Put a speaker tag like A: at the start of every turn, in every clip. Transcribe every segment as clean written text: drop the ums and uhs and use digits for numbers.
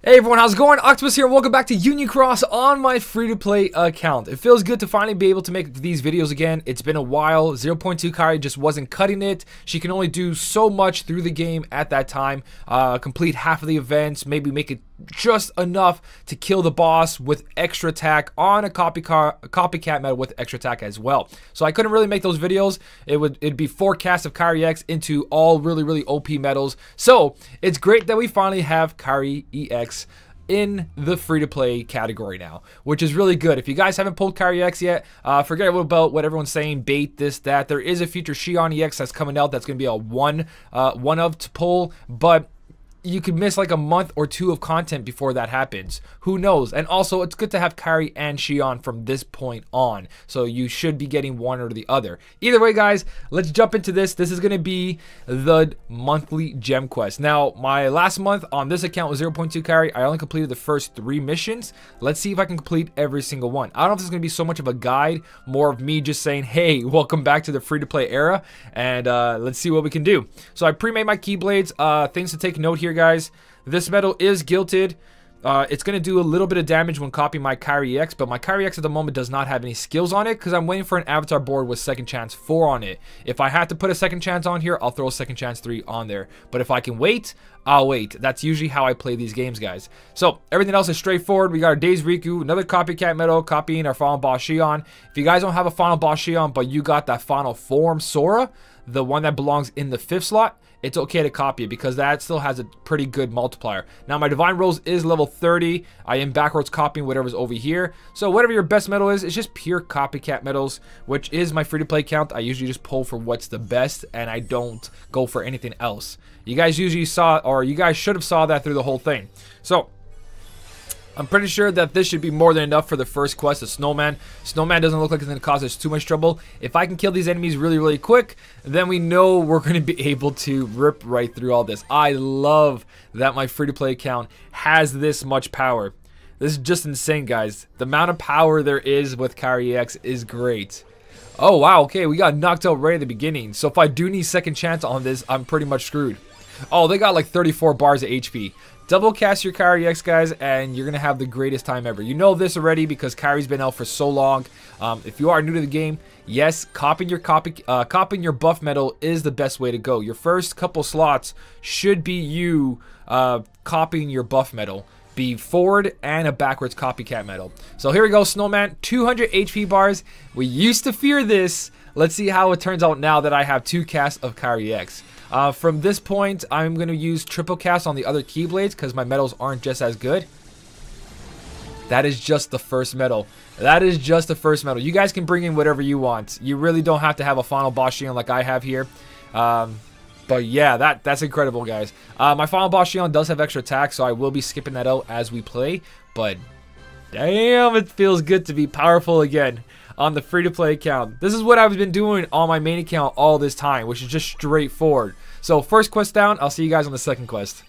A: Hey everyone, how's it going? Octopus here, and welcome back to Union Cross on my free-to-play account. It feels good to finally be able to make these videos again. It's been a while. 0.2 Kari just wasn't cutting it. She can only do so much through the game at that time. Complete half of the events, maybe make it just enough to kill the boss with extra attack on a copycat meta with extra attack as well. So I couldn't really make those videos. It'd be 4 casts of Kari X into all really OP medals. So it's great that we finally have Kari EX in the free-to-play category now, which is really good. If you guys haven't pulled Kari X yet, forget about what everyone's saying, bait, this, that. There is a future Xion EX that's coming out that's going to be a one of to pull, but you could miss like a month or two of content before that happens. Who knows? And also, it's good to have Kari and Xion from this point on. So you should be getting one or the other. Either way, guys, let's jump into this. This is going to be the monthly gem quest. Now, my last month on this account was 0.2 Kari. I only completed the first 3 missions. Let's see if I can complete every single one. I don't know if this is going to be so much of a guide, more of me just saying, hey, welcome back to the free-to-play era. And let's see what we can do. So I pre-made my Keyblades. Things to take note here, guys. This medal is gilted. It's going to do a little bit of damage when copying my Kari X, but my Kari X at the moment does not have any skills on it because I'm waiting for an avatar board with second chance 4 on it. If I have to put a second chance on here, I'll throw a second chance 3 on there. But if I can wait, I'll wait. That's usually how I play these games, guys. So everything else is straightforward. We got our Days Riku, another copycat medal, copying our final boss Xion. If you guys don't have a final boss Xion, but you got that final form Sora, the one that belongs in the 5th slot, it's okay to copy it because that still has a pretty good multiplier. Now, my Divine Rose is level 30. I am backwards copying whatever's over here. So whatever your best medal is, it's just pure copycat medals, which is my free-to-play count. I usually just pull for what's the best, and I don't go for anything else. You guys usually saw, or you guys should have saw that through the whole thing. So I'm pretty sure that this should be more than enough for the first quest, the Snowman. Snowman doesn't look like it's going to cause us too much trouble. If I can kill these enemies really quick, then we know we're going to be able to rip right through all this. I love that my free-to-play account has this much power. This is just insane, guys. The amount of power there is with Kari X is great. Oh, wow, okay, we got knocked out right at the beginning. So if I do need second chance on this, I'm pretty much screwed. Oh, they got like 34 bars of HP. Double cast your Kari X, guys, and you're going to have the greatest time ever. You know this already because Kari's been out for so long. If you are new to the game, yes, copying your buff medal is the best way to go. Your first couple slots should be you copying your buff medal. Be forward and a backwards copycat medal. So here we go, Snowman, 200 HP bars. We used to fear this. Let's see how it turns out now that I have 2 casts of Kari X. From this point, I'm going to use triple cast on the other Keyblades because my medals aren't just as good. That is just the first medal. That is just the first medal. You guys can bring in whatever you want. You really don't have to have a final boss Xion like I have here. But yeah, that's incredible, guys. My final boss Xion does have extra attack, so I will be skipping that out as we play. But damn, it feels good to be powerful again on the free-to-play account. This is what I've been doing on my main account all this time, which is just straightforward. So first quest down, I'll see you guys on the second quest.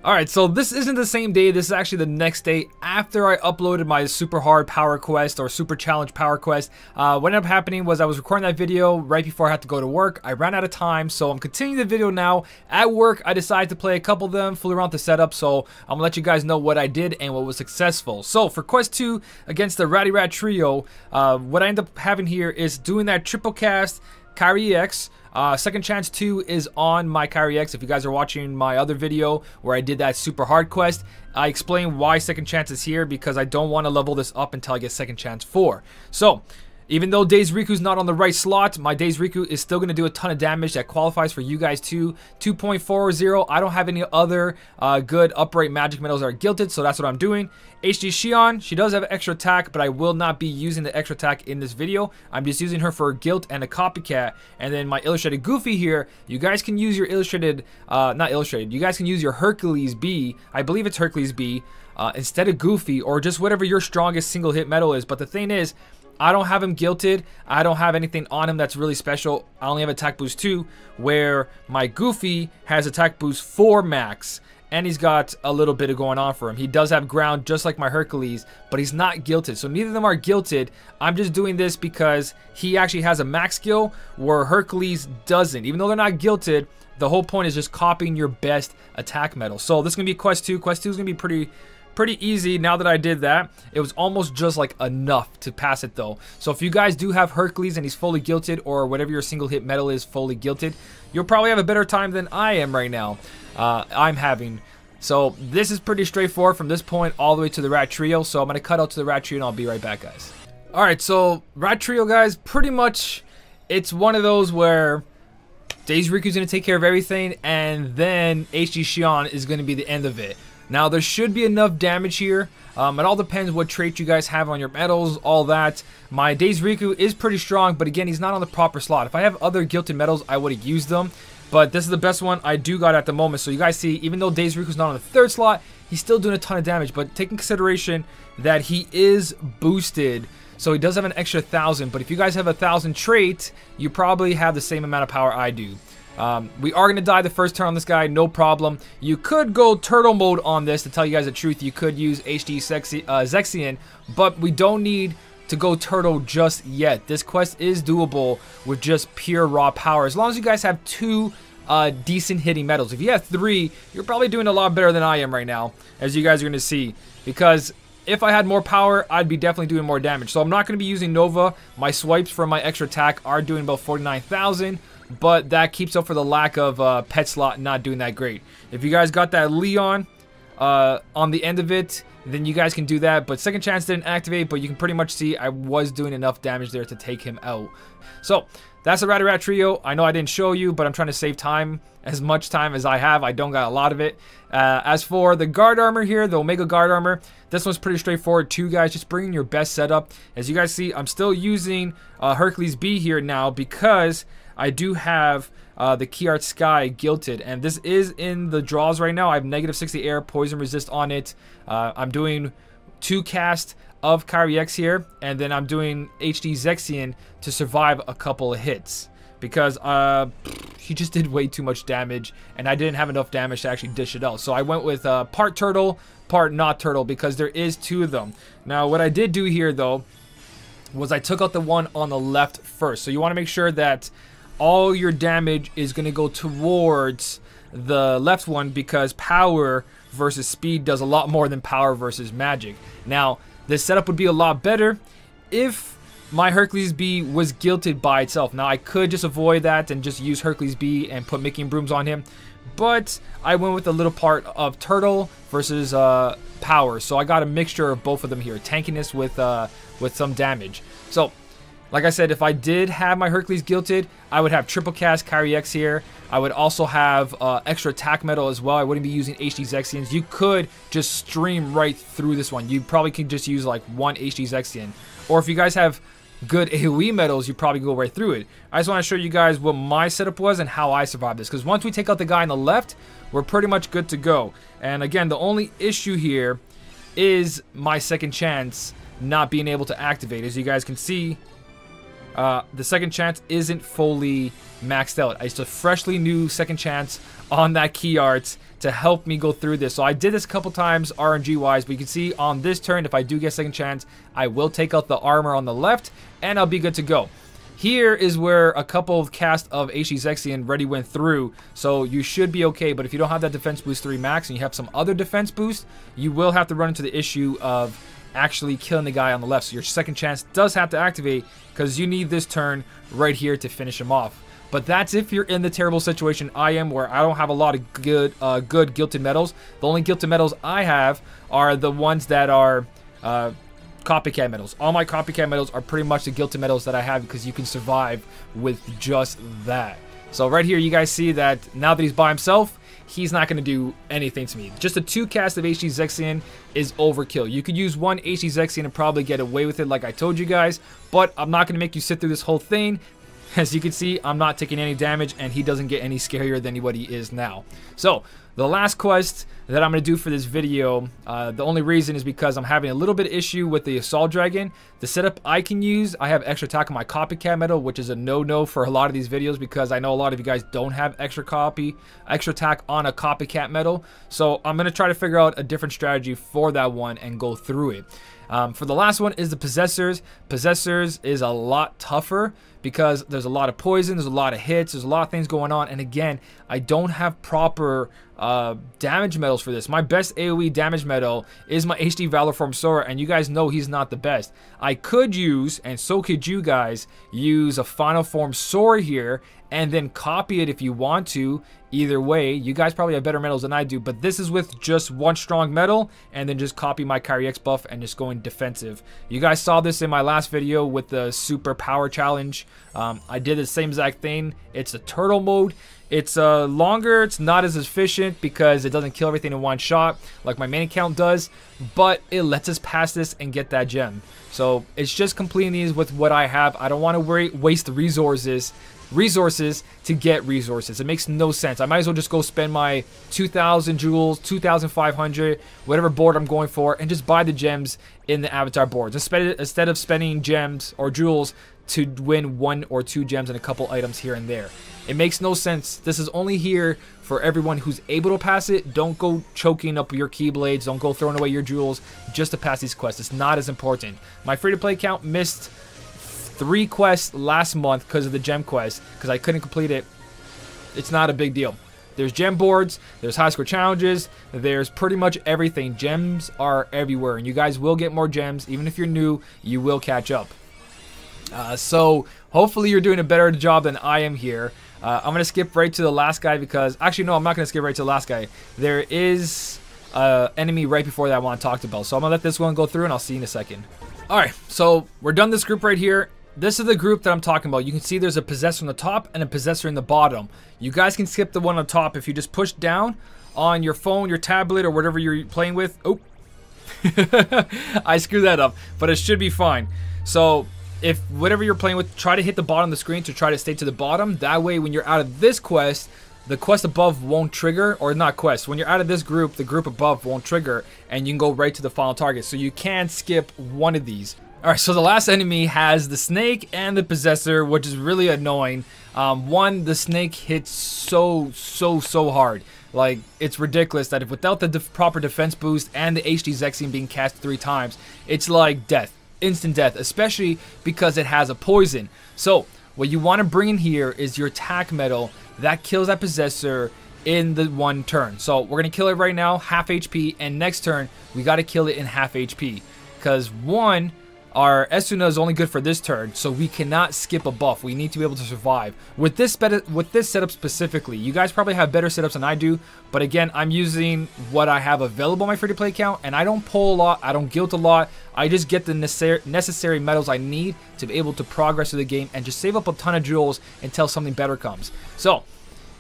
A: Alright, so this isn't the same day, this is actually the next day after I uploaded my super hard power quest or super challenge power quest. What ended up happening was I was recording that video right before I had to go to work. I ran out of time, so I'm continuing the video now. At work, I decided to play a couple of them, fool around the setup, so I'm gonna let you guys know what I did and what was successful. So for quest 2 against the Ratty Rat Trio, what I end up having here is doing that triple cast Kari X. Second chance 2 is on my Kari X. If you guys are watching my other video where I did that super hard quest, I explained why second chance is here because I don't want to level this up until I get second chance 4. So even though Days Riku's not on the right slot, my Days Riku is still going to do a ton of damage that qualifies for you guys too. 2.40. I don't have any other good upright magic medals that are gilted, so that's what I'm doing. HD Xion, she does have extra attack, but I will not be using the extra attack in this video. I'm just using her for a gilt and a copycat. And then my illustrated Goofy here, you guys can use your illustrated, not illustrated, you guys can use your Hercules B, I believe it's Hercules B, instead of Goofy, or just whatever your strongest single hit medal is. But the thing is, I don't have him gilted. I don't have anything on him that's really special. I only have attack boost 2, where my Goofy has attack boost 4 max. and he's got a little bit of going on for him. He does have ground just like my Hercules, but he's not guilted. So neither of them are guilted. I'm just doing this because he actually has a max skill where Hercules doesn't. Even though they're not guilted, the whole point is just copying your best attack medal. So this is going to be Quest 2. Quest 2 is going to be pretty easy now that I did that. It was almost just like enough to pass it though. So if you guys do have Hercules and he's fully guilted, or whatever your single hit medal is fully guilted, you'll probably have a better time than I am right now. I'm having. So this is pretty straightforward from this point all the way to the Rat Trio. So I'm going to cut out to the Rat Trio and I'll be right back, guys. Alright, so Rat Trio, guys, pretty much it's one of those where Daisy Riku's going to take care of everything, and then HD Xion is going to be the end of it. Now, there should be enough damage here. It all depends what trait you guys have on your medals, all that. My Daisy Riku is pretty strong, but again, he's not on the proper slot. If I have other guilted medals, I would have used them. But this is the best one I do got at the moment. So you guys see, even though Daisy Riku's not on the 3rd slot, he's still doing a ton of damage. But take in consideration that he is boosted, so he does have an extra 1,000. But if you guys have a 1,000 trait, you probably have the same amount of power I do. We are going to die the first turn on this guy, no problem. You could go turtle mode on this. To tell you guys the truth, you could use HD Zexion, but we don't need to go turtle just yet. This quest is doable with just pure raw power, as long as you guys have 2 decent hitting medals. If you have 3, you're probably doing a lot better than I am right now, as you guys are going to see, because if I had more power, I'd be definitely doing more damage. So I'm not going to be using Nova. My swipes for my extra attack are doing about 49,000. But that keeps up for the lack of pet slot not doing that great. If you guys got that Leon on the end of it, then you guys can do that. But second chance didn't activate, but you can pretty much see I was doing enough damage there to take him out. So that's the Rat Trio. I know I didn't show you, but I'm trying to save time, as much time as I have. I don't got a lot of it. As for the guard armor here, the Omega guard armor, this one's pretty straightforward too, guys. Just bringing your best setup. As you guys see, I'm still using Hercules B here now because I do have the Key Art Sky guilted, and this is in the draws right now. I have negative 60 air, poison resist on it. I'm doing 2 cast of Kyrie X here, and then I'm doing HD Zexion to survive a couple of hits, because he just did way too much damage, and I didn't have enough damage to actually dish it out. So I went with part turtle, part not turtle, because there is 2 of them. Now, what I did do here, though, was I took out the one on the left first. So you want to make sure that all your damage is going to go towards the left one, because power versus speed does a lot more than power versus magic. Now, this setup would be a lot better if my Hercules B was guilted by itself. Now, I could just avoid that and just use Hercules B and put Mickey and Brooms on him, but I went with a little part of turtle versus power. So I got a mixture of both of them here, tankiness with some damage. So like I said, if I did have my Hercules guilted, I would have triple cast Kyrie X here. I would also have extra attack medal as well. I wouldn't be using HD Zexions. You could just stream right through this one. You probably can just use like 1 HD Zexion. Or if you guys have good AoE medals, you probably go right through it. I just want to show you guys what my setup was and how I survived this. Because once we take out the guy on the left, we're pretty much good to go. And again, the only issue here is my second chance not being able to activate. As you guys can see, the second chance isn't fully maxed out. It's a freshly new second chance on that key art to help me go through this. So I did this a couple times RNG wise, but you can see on this turn, if I do get second chance, I will take out the armor on the left and I'll be good to go. Here is where a couple of cast of HD Zexion already went through, so you should be okay. But if you don't have that defense boost 3 max and you have some other defense boost, you will have to run into the issue of actually killing the guy on the left. So your second chance does have to activate, because you need this turn right here to finish him off. But that's if you're in the terrible situation I am, where I don't have a lot of good guilted medals. The only guilted medals I have are the ones that are copycat medals. All my copycat medals are pretty much the guilted medals that I have, because you can survive with just that. So right here, you guys see that now that he's by himself, he's not going to do anything to me. Just a 2 cast of HD Zexion is overkill. You could use 1 HD Zexion and probably get away with it like I told you guys, but I'm not going to make you sit through this whole thing. As you can see, I'm not taking any damage, and he doesn't get any scarier than what he is now. So, the last quest that I'm going to do for this video, the only reason is because I'm having a little bit of issue with the Assault Dragon. The setup I can use, I have extra attack on my copycat medal, which is a no-no for a lot of these videos because I know a lot of you guys don't have extra attack on a copycat medal. So I'm going to try to figure out a different strategy for that one and go through it. For the last one is the Possessors. Possessors is a lot tougher because there's a lot of poison, there's a lot of hits, there's a lot of things going on, and again, I don't have proper damage medals for this. My best AoE damage medal is my HD Valor Form Sora, and you guys know he's not the best. I could use, and so could you guys, use a Final Form Sora here and then copy it if you want to. Either way, you guys probably have better medals than I do, but this is with just one strong medal and then just copy my Kyrie X buff and just going defensive. You guys saw this in my last video with the super power challenge. I did the same exact thing. It's a turtle mode. It's longer, it's not as efficient because it doesn't kill everything in one shot like my main account does, but it lets us pass this and get that gem. So it's just completing these with what I have. I don't want to waste the resources to get resources. It makes no sense. I might as well just go spend my 2,000 jewels, 2,500, whatever board I'm going for, and just buy the gems in the avatar boards instead of spending gems or jewels to win 1 or 2 gems and a couple items here and there. It makes no sense. This is only here for everyone who's able to pass it. Don't go choking up your keyblades. Don't go throwing away your jewels just to pass these quests. It's not as important. My free-to-play account missed 3 quests last month because of the gem quest because I couldn't complete it. It's not a big deal. There's gem boards, there's high score challenges, there's pretty much everything. Gems are everywhere, and you guys will get more gems. Even if you're new, you will catch up. So hopefully you're doing a better job than I am here. I'm going to skip right to the last guy because... Actually, no, I'm not going to skip right to the last guy. There is an enemy right before that I want to talk about. So I'm going to let this one go through and I'll see you in a second. Alright, so we're done this group right here. This is the group that I'm talking about. You can see there's a Possessor on the top and a Possessor in the bottom. You guys can skip the one on top if you just push down on your phone, your tablet, or whatever you're playing with. Oh, I screwed that up, but it should be fine. So if whatever you're playing with, try to hit the bottom of the screen to try to stay to the bottom. That way when you're out of this quest, the quest above won't trigger, or not quest. When you're out of this group, the group above won't trigger, and you can go right to the final target. So you can skip one of these. Alright, so the last enemy has the snake and the Possessor, which is really annoying. The snake hits so hard. Like, it's ridiculous that if without the proper defense boost and the HD Zexion being cast 3 times, it's like death. Instant death, especially because it has a poison. So what you want to bring in here is your attack medal that kills that Possessor in the one turn. So we're gonna kill it right now, half HP, and next turn we got to kill it in half HP because our Esuna is only good for this turn, so we cannot skip a buff. We need to be able to survive. With this setup specifically, you guys probably have better setups than I do, but again, I'm using what I have available on my free-to-play account, and I don't pull a lot, I don't guild a lot, I just get the necessary medals I need to be able to progress through the game and just save up a ton of jewels until something better comes. So,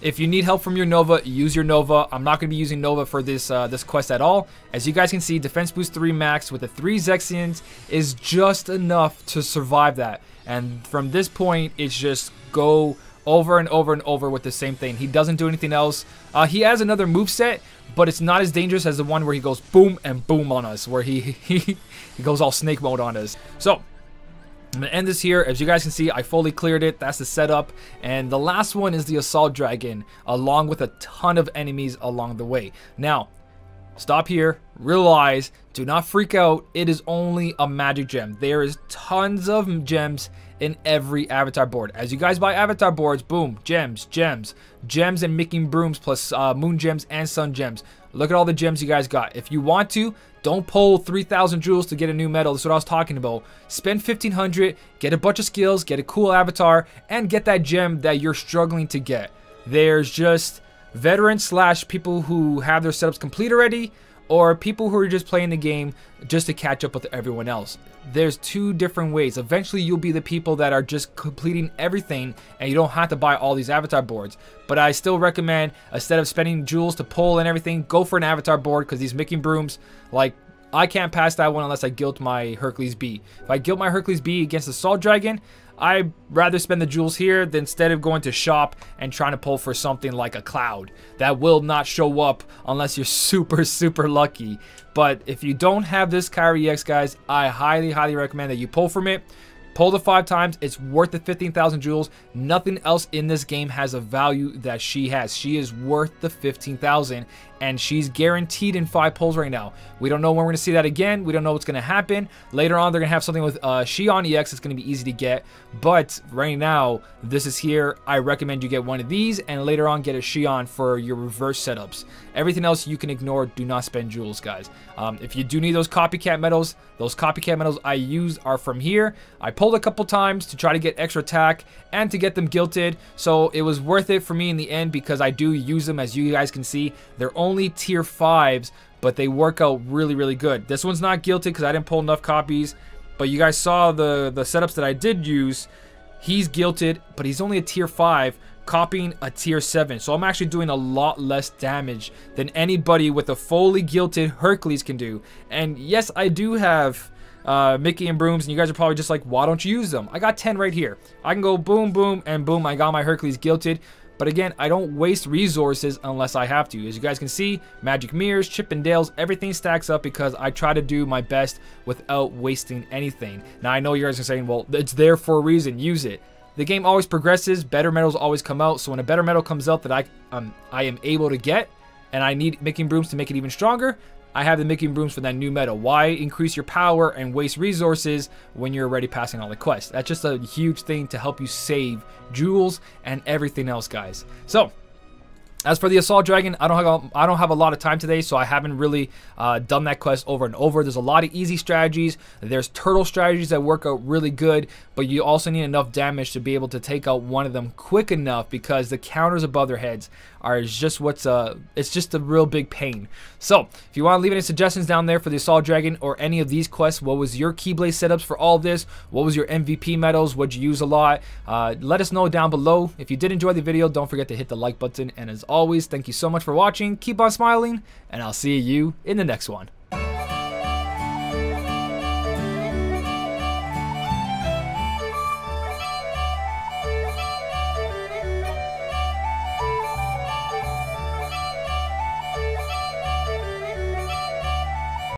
A: if you need help from your Nova, use your Nova. I'm not going to be using Nova for this this quest at all. As you guys can see, Defense Boost 3 max with the 3 Zexions is just enough to survive that. And from this point, it's just go over and over and over with the same thing. He doesn't do anything else. He has another moveset, but it's not as dangerous as the one where he goes boom and boom on us, where he goes all snake mode on us. So I'm going to end this here. As you guys can see, I fully cleared it. That's the setup. And the last one is the Assault Dragon, along with a ton of enemies along the way. Now, stop here. Realize, do not freak out. It is only a magic gem. There is tons of gems in every avatar board. As you guys buy avatar boards, boom, gems, gems, gems and making brooms plus moon gems and sun gems. Look at all the gems you guys got. If you want to, don't pull 3,000 jewels to get a new medal. That's what I was talking about. Spend 1,500, get a bunch of skills, get a cool avatar, and get that gem that you're struggling to get. There's just veterans / people who have their setups complete already, or people who are just playing the game just to catch up with everyone else. There's 2 different ways. Eventually you'll be the people that are just completing everything and you don't have to buy all these avatar boards. But I still recommend, instead of spending jewels to pull and everything, go for an avatar board, because these making brooms, like, I can't pass that one unless I guilt my Hercules B. If I guilt my Hercules B against the Assault Dragon, I'd rather spend the jewels here than instead of going to shop and trying to pull for something like a cloud that will not show up unless you're super lucky. But if you don't have this Kyrie EX, guys, I highly recommend that you pull from it. Pull the 5 times. It's worth the 15,000 jewels. Nothing else in this game has a value that she has. She is worth the 15,000, and she's guaranteed in 5 pulls right now. We don't know when we're going to see that again. We don't know what's going to happen. Later on, they're going to have something with Xion EX. It's going to be easy to get. But right now, this is here. I recommend you get one of these, and later on, get a Xion for your reverse setups. Everything else you can ignore. Do not spend jewels, guys. If you do need those copycat medals I use are from here. I pulled a couple times to try to get extra attack and to get them guilted, so it was worth it for me in the end because I do use them. As you guys can see, they're only tier 5s, but they work out really good. This one's not guilted because I didn't pull enough copies, but you guys saw the setups that I did use. He's guilted, but he's only a tier 5, copying a tier 7, so I'm actually doing a lot less damage than anybody with a fully guilted Hercules can do. And yes, I do have Mickey and Brooms, and you guys are probably just like, why don't you use them? I got 10 right here. I can go boom, and boom, I got my Hercules guilted. But again, I don't waste resources unless I have to. As you guys can see, magic mirrors, Chippendales, everything stacks up because I try to do my best without wasting anything. Now, I know you guys are saying, well, it's there for a reason, use it. The game always progresses, better medals always come out, so when a better medal comes out that I am able to get, and I need Mickey and Brooms to make it even stronger, I have the Mickey and Brooms for that new medal. Why increase your power and waste resources when you're already passing all the quests? That's just a huge thing to help you save jewels and everything else, guys. So, as for the Assault Dragon, I don't have a lot of time today, so I haven't really done that quest over and over. There's a lot of easy strategies. There's turtle strategies that work out really good, but you also need enough damage to be able to take out one of them quick enough because the counters above their heads are just it's just a real big pain. So, if you want to leave any suggestions down there for the Assault Dragon or any of these quests, what was your Keyblade setups for all of this? What was your MVP medals? What'd you use a lot? Let us know down below. If you did enjoy the video, don't forget to hit the like button, and as always, thank you so much for watching. Keep on smiling, and I'll see you in the next one.